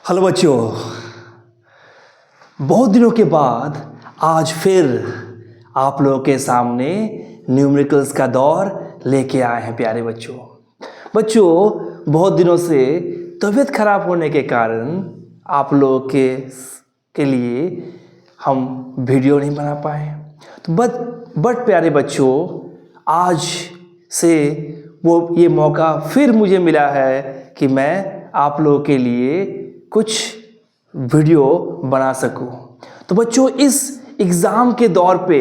Hello बच्चों, बहुत दिनों के बाद आज फिर आप लोगों के सामने न्यूमेरिकल्स का दौर लेके आए हैं प्यारे बच्चों। बहुत दिनों से तबीयत खराब होने के कारण आप लोगों के लिए हम वीडियो नहीं बना पाए। तो बट प्यारे बच्चों, आज से ये मौका फिर मुझे मिला है कि मैं आप लोगों के लिए कुछ वीडियो बना सकूं। तो बच्चों, इस एग्ज़ाम के दौर पे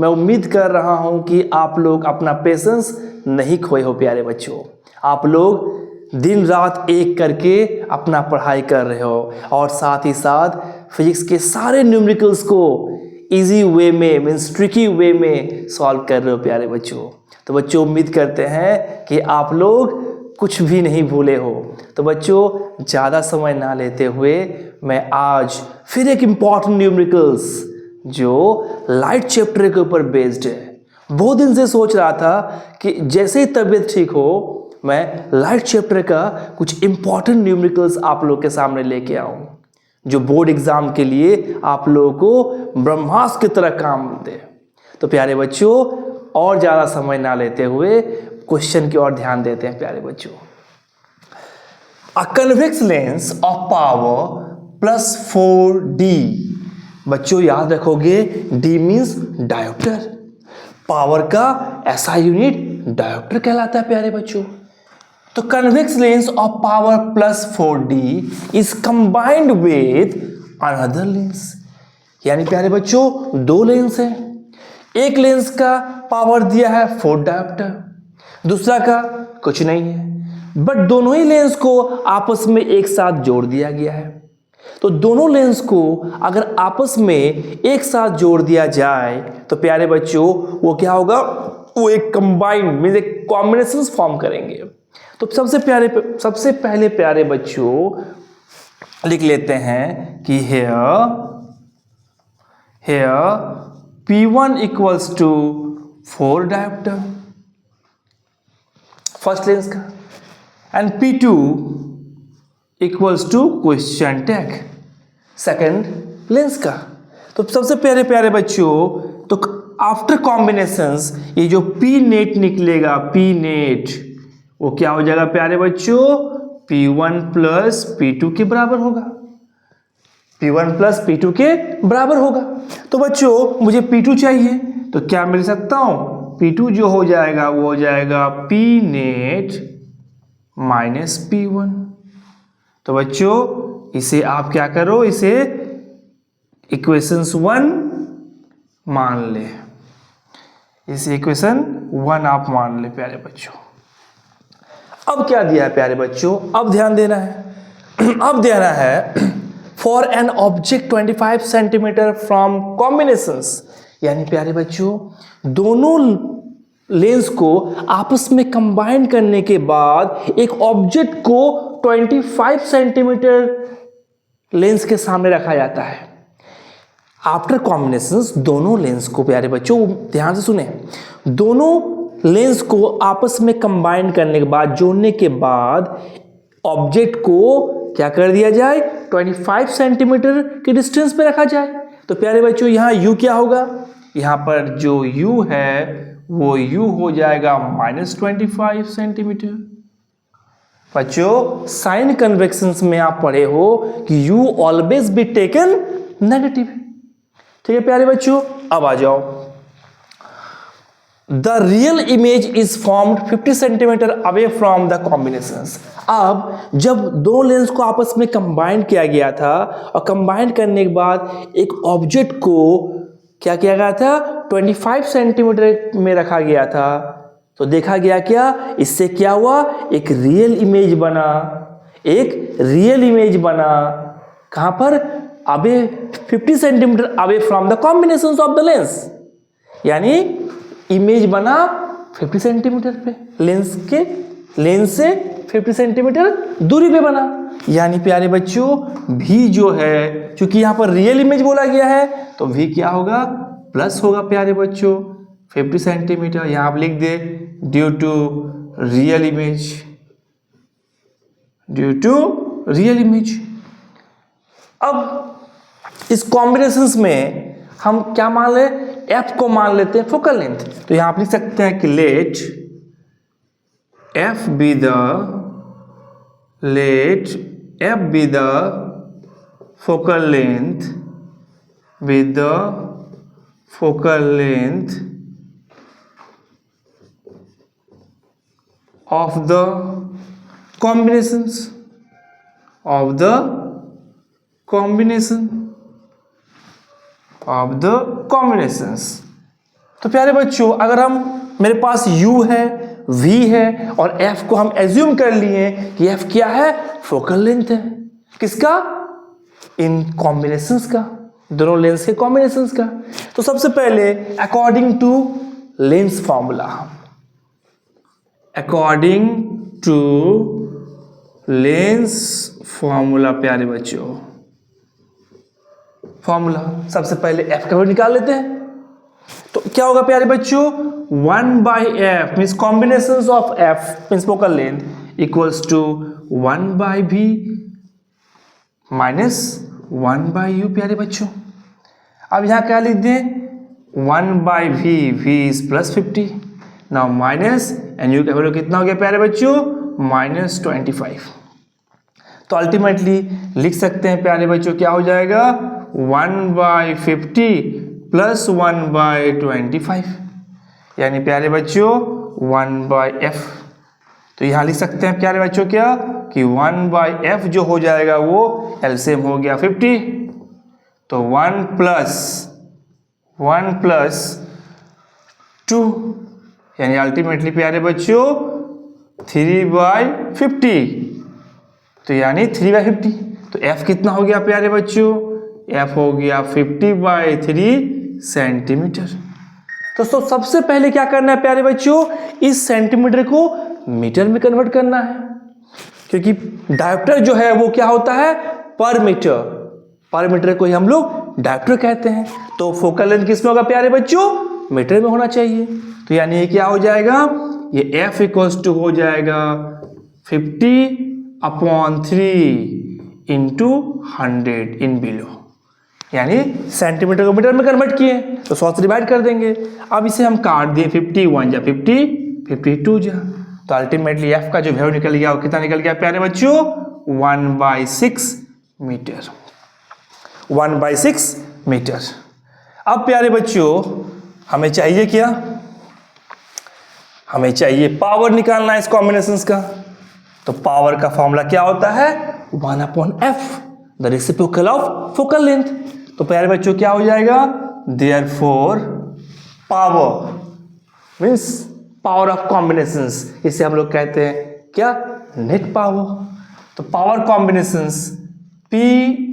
मैं उम्मीद कर रहा हूं कि आप लोग अपना पेशेंस नहीं खोए हो प्यारे बच्चों। आप लोग दिन रात एक करके अपना पढ़ाई कर रहे हो और साथ ही साथ फिजिक्स के सारे न्यूमेरिकल्स को इजी वे में मीन्स ट्रिकी वे में सॉल्व कर रहे हो प्यारे बच्चों। तो बच्चों, उम्मीद करते हैं कि आप लोग कुछ भी नहीं भूले हो। तो बच्चों, ज़्यादा समय ना लेते हुए मैं आज फिर एक इम्पॉर्टेंट न्यूमेरिकल्स जो लाइट चैप्टर के ऊपर बेस्ड है। बहुत दिन से सोच रहा था कि जैसे ही तबीयत ठीक हो मैं लाइट चैप्टर का कुछ इम्पॉर्टेंट न्यूमेरिकल्स आप लोग के सामने लेके आऊँ, जो बोर्ड एग्जाम के लिए आप लोगों को ब्रह्मास्त्र की तरह काम दे। तो प्यारे बच्चों, और ज़्यादा समय ना लेते हुए क्वेश्चन की ओर ध्यान देते हैं प्यारे बच्चों। अ convex lens of power plus 4D। बच्चों याद रखोगे, D मीन्स डायोप्टर। पावर का ऐसा यूनिट डायोप्टर कहलाता है प्यारे बच्चों। तो convex lens of power plus 4D is combined with another lens. यानी प्यारे बच्चों, दो लेंस हैं। एक लेंस का पावर दिया है 4 डायोप्टर, दूसरा का कुछ नहीं है, बट दोनों ही लेंस को आपस में एक साथ जोड़ दिया गया है। तो दोनों लेंस को अगर आपस में एक साथ जोड़ दिया जाए तो प्यारे बच्चों वो क्या होगा, वो एक कंबाइंड मींस एक कॉम्बिनेशन फॉर्म करेंगे। तो सबसे पहले प्यारे बच्चों लिख लेते हैं कि here P1 equals to 4 dioptre first lens का, and P2 equals to question tag second lens का। तो सबसे प्यारे बच्चों, तो आफ्टर कॉम्बिनेशंस ये जो P नेट निकलेगा, P नेट वो क्या हो जाएगा प्यारे बच्चों, P1 प्लस P2 के बराबर होगा। P1 प्लस P2 के बराबर होगा। तो बच्चों मुझे P2 चाहिए, तो क्या मिल सकता हूं, P2 जो हो जाएगा वो हो जाएगा P नेट माइनस P1। तो बच्चों इसे आप क्या करो, इसे इक्वेशंस 1 मान ले, इसे इक्वेशन 1 आप मान ले प्यारे बच्चों। अब क्या दिया है प्यारे बच्चों, अब ध्यान देना है अब देना है for an object 25 centimetre from combinations. यानी प्यारे बच्चों, दोनों लेंस को आपस में कंबाइन करने के बाद एक ऑब्जेक्ट को 25 सेंटीमीटर लेंस के सामने रखा जाता है। आफ्टर कॉम्बिनेशंस दोनों लेंस को प्यारे बच्चों ध्यान से सुने, दोनों लेंस को आपस में कंबाइन करने के बाद, जोड़ने के बाद ऑब्जेक्ट को क्या कर दिया जाए, 25 सेंटीमीटर के डिस्टेंस पे रखा जाए। तो प्यारे बच्चों यहाँ U क्या होगा, यहाँ पर जो U है वो U हो जाएगा -25 सेंटीमीटर। बच्चों साइन कन्वेक्शंस में आप पढ़े हो कि U always be taken negative. ठीक है प्यारे बच्चों, अब आ जाओ। The real image is formed 50 centimetre away from the combinations. अब जब दो लेंस को आपस में कंबाइन किया गया था और कंबाइन करने के बाद एक ऑब्जेक्ट को क्या किया गया था, 25 सेंटीमीटर में रखा गया था, तो देखा गया क्या, इससे क्या हुआ, एक रियल इमेज बना। एक रियल इमेज बना कहां पर, away 50 centimetre away from the combinations of the lens. यानी इमेज बना 50 सेंटीमीटर पे, लेंस से 50 सेंटीमीटर दूरी पे बना। यानी प्यारे बच्चों V जो है, चूंकि यहां पर रियल इमेज बोला गया है तो V क्या होगा, प्लस होगा प्यारे बच्चों 50 सेंटीमीटर। यहां आप लिख दे due to real image, due to real image. अब इस कॉम्बिनेशंस में हम क्या मान ले, एफ को मान लेते हैं फोकल लेंथ। तो यहां आप लिख सकते हैं कि let F be the focal length with the focal length of the combinations of the combinations। तो प्यारे बच्चों, अगर हम मेरे पास u है, v है और f को हम एज्यूम कर लिए कि f क्या है, फोकल लेंथ है। किसका? इन कॉम्बिनेशंस का, दोनों लेंस के कॉम्बिनेशंस का। तो सबसे पहले according to lens formula, according to lens formula प्यारे बच्चों, फॉर्मूला सबसे पहले एफ का वैल्यू निकाल लेते हैं। तो क्या होगा प्यारे बच्चों, 1/f means combinations of f means focal length equals to 1/v minus 1/u प्यारे बच्चों। अब यहां क्या लिख दें, 1/v, v is plus 50, now minus and u का वैल्यू कितना हो गया प्यारे बच्चों, -25। तो अल्टीमेटली लिख सकते हैं प्यारे बच्चों, क्या हो जाएगा, 1/50 प्लस 1/25 यानी प्यारे बच्चों 1/f। तो यहां लिख सकते हैं प्यारे बच्चों क्या, कि 1/f जो हो जाएगा वो एलसीएम हो गया 50। तो 1 प्लस 2 यानी अल्टीमेटली प्यारे बच्चों 3/50, तो यानी 3/50। तो f कितना हो गया प्यारे बच्चों, f हो गया 50/3 सेंटीमीटर। तो सबसे पहले क्या करना है प्यारे बच्चों, इस सेंटीमीटर को मीटर में कन्वर्ट करना है, क्योंकि डायोप्टर जो है वो क्या होता है, पर मीटर को ही हम लोग डायोप्टर कहते हैं। तो फोकल लेंथ किसमें होगा प्यारे बच्चों, मीटर में होना चाहिए। तो यानी ये क्या हो जाएगा, ये f इक्वल्स टू हो जाएगा 50/3 इंटू 100 इन बिलो, यानी सेंटीमीटर को मीटर में कन्वर्ट किए तो 100 से डिवाइड कर देंगे। अब इसे हम काट दिए, 51 जा 50, 52 जा, तो अल्टीमेटली f का जो वैल्यू निकल गया वो कितना निकल गया प्यारे बच्चों, 1/6 मीटर, 1/6 मीटर। अब प्यारे बच्चों हमें चाहिए क्या, हमें चाहिए पावर निकालना है इस कॉम्बिनेशंस का। तो पावर का फॉर्मूला क्या होता है, 1/f the reciprocal of focal length. तो प्यारे बच्चों क्या हो जाएगा, therefore power means power of combinations, इसे हम लोग कहते हैं क्या, नेट पावर। तो पावर कॉम्बिनेशंस P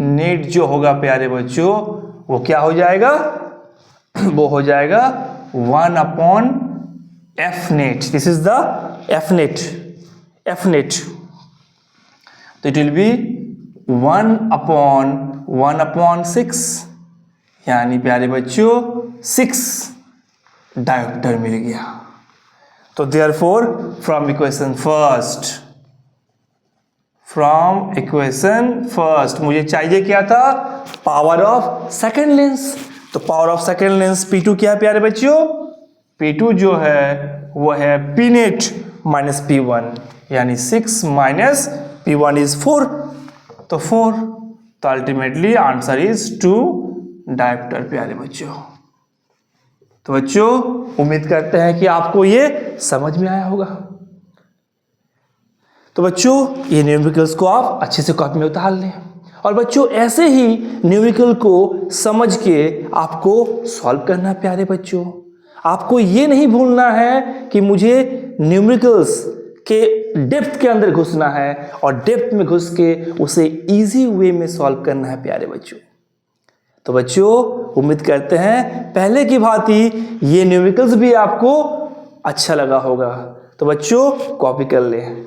नेट जो होगा प्यारे बच्चों वो क्या हो जाएगा, वो हो जाएगा 1/f net. This is the f net. तो इट विल बी 1/1/6 यानी प्यारे बच्चों 6 डायोप्टर मिल गया। तो देयरफॉर फ्रॉम इक्वेशन फर्स्ट मुझे चाहिए क्या था, पावर ऑफ सेकेंड लेंस। तो power of second lens P2 क्या है प्यारे बच्चों, P2 जो है वो है P नेट माइनस P1 यानी 6 माइनस P1 इज 4, तो 4। तो अल्टीमेटली आंसर इज 2 डायोप्टर प्यारे बच्चों। तो बच्चों उम्मीद करते हैं कि आपको ये समझ में आया होगा। तो बच्चों ये न्यूमेरिकल्स को आप अच्छे से कॉपी में उतार लें, और बच्चों ऐसे ही न्यूमेरिकल को समझ के आपको सॉल्व करना है प्यारे बच्चों। आपको ये नहीं भूलना है कि मुझे न्यूमेरिकल्स के डेप्थ के अंदर घुसना है और डेप्थ में घुस के उसे इजी वे में सॉल्व करना है प्यारे बच्चों। तो बच्चों उम्मीद करते हैं पहले की भांति ये न्यूमेरिकल्स भी आपको अच्छा लगा होगा। तो बच्चों कॉपी कर लें।